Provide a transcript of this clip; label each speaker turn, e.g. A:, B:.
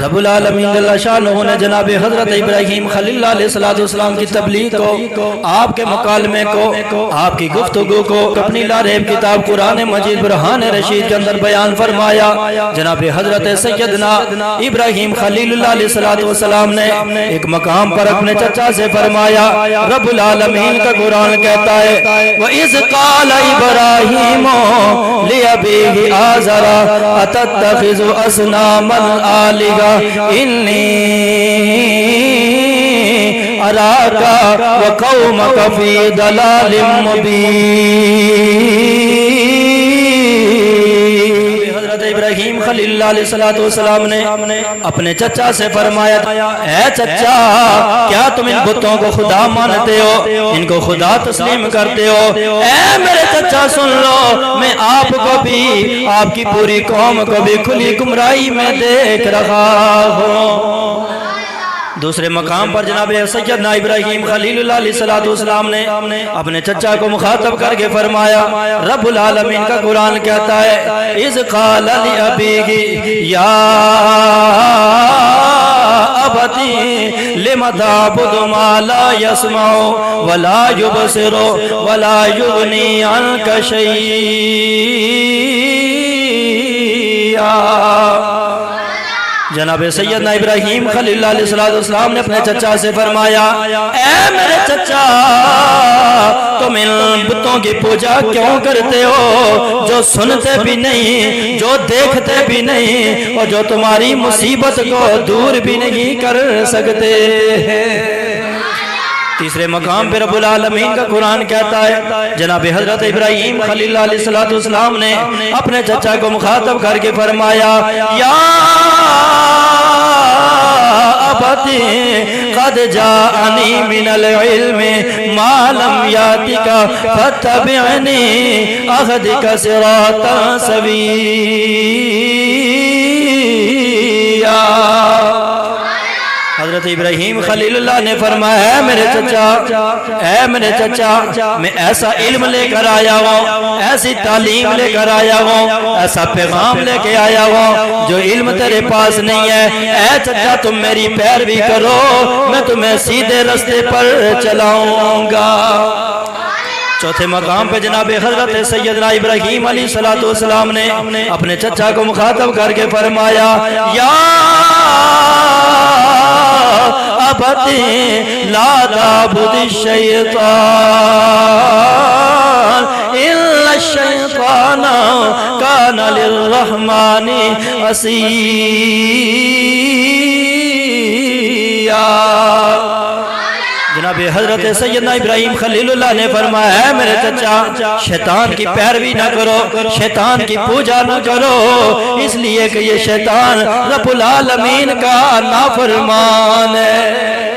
A: رب العالمین جل شانہ نے جناب حضرت ابراہیم خلیل اللہ علیہ السلام کی تبلیغ کو، آپ کے مکالمے کو، آپ کی گفتگو کو اپنی لاریب کتاب قرآن مجید برہان رشید کے اندر بیان فرمایا۔ جناب حضرت سیدنا ابراہیم خلیل اللہ علیہ السلام نے ایک مقام پر اپنے چچا سے فرمایا، رب العالمین کا قرآن کہتا ہے وَإِذْ قَالَ إِبْرَاهِيمُ لِأَبِيهِ آزَرَ أَتَتَّخِذُ أَصْنَامًا آلِهَةً إِنِّي أَرَاكَ وَقَوْمَكَ فِي ضَلَالٍ مُبِينٍ۔ حضرت ابراہیم خلیل اللہ علیہ السلام نے اپنے چچا سے فرمایا، اے چچا کیا تم ان بتوں کو خدا مانتے ہو، ان کو خدا تسلیم کرتے ہو؟ اے میرے چچا سن لو، میں آپ کو بھی آپ کی پوری قوم کو بھی کھلی گمراہی میں دیکھ رہا ہوں۔ دوسرے مقام پر جناب سیدنا ابراہیم خلیل اللہ علیہ السلام نے اپنے چچا کو مخاطب کر کے فرمایا، رب العالمین کا قرآن کہتا ہے اِذْ قَالَ لِأَبِيهِ يَا أَبَتِ لِمَ تَعْبُدُ مَا لَا يَسْمَعُ وَلَا يُبْصِرُ وَلَا يُغْنِي عَنْكَ شَيْئًا۔ جناب سیدنا ابراہیم خلیل اللہ علیہ السلام نے اپنے چچا سے فرمایا، اے میرے چچا تم ان بتوں کی پوجا کیوں کرتے ہو جو سنتے بھی نہیں، جو دیکھتے بھی نہیں، اور جو تمہاری مصیبت کو دور بھی نہیں کر سکتے ہیں۔ تیسرے مقام پہ رب العالمین کا قرآن کہتا ہے، جناب حضرت ابراہیم خلیل اللہ علیہ السلام نے اپنے چچا کو مخاطب کر کے فرمایا، یا ابتی قد جاءنی من العلم ما لم یاتک فاتبعنی اہدک صراطا سویا۔ حضرت ابراہیم خلیل اللہ نے فرمایا، اے میرے چچا میں ایسا علم لے کر آیا ہوں، ایسی تعلیم لے کر آیا ہوں، ایسا پیغام لے کے آیا ہوں جو علم تیرے پاس نہیں ہے۔ اے چچا تم میری پیروی کرو، میں تمہیں سیدھے رستے پر چلاؤں گا۔ چوتھے مقام پہ جناب حضرت سیدنا ابراہیم علیہ السلام نے اپنے چچا کو مخاطب کر کے فرمایا، یا ابتی لا تعبد الشیطان الا الشیطان کان للرحمن عصیا۔ جناب حضرت سیدنا ابراہیم خلیل اللہ نے فرمایا، ہے میرے چچا شیطان کی پیروی نہ کرو، شیطان کی پوجا نہ کرو، اس لیے کہ یہ شیطان رب العالمین کا نافرمان ہے۔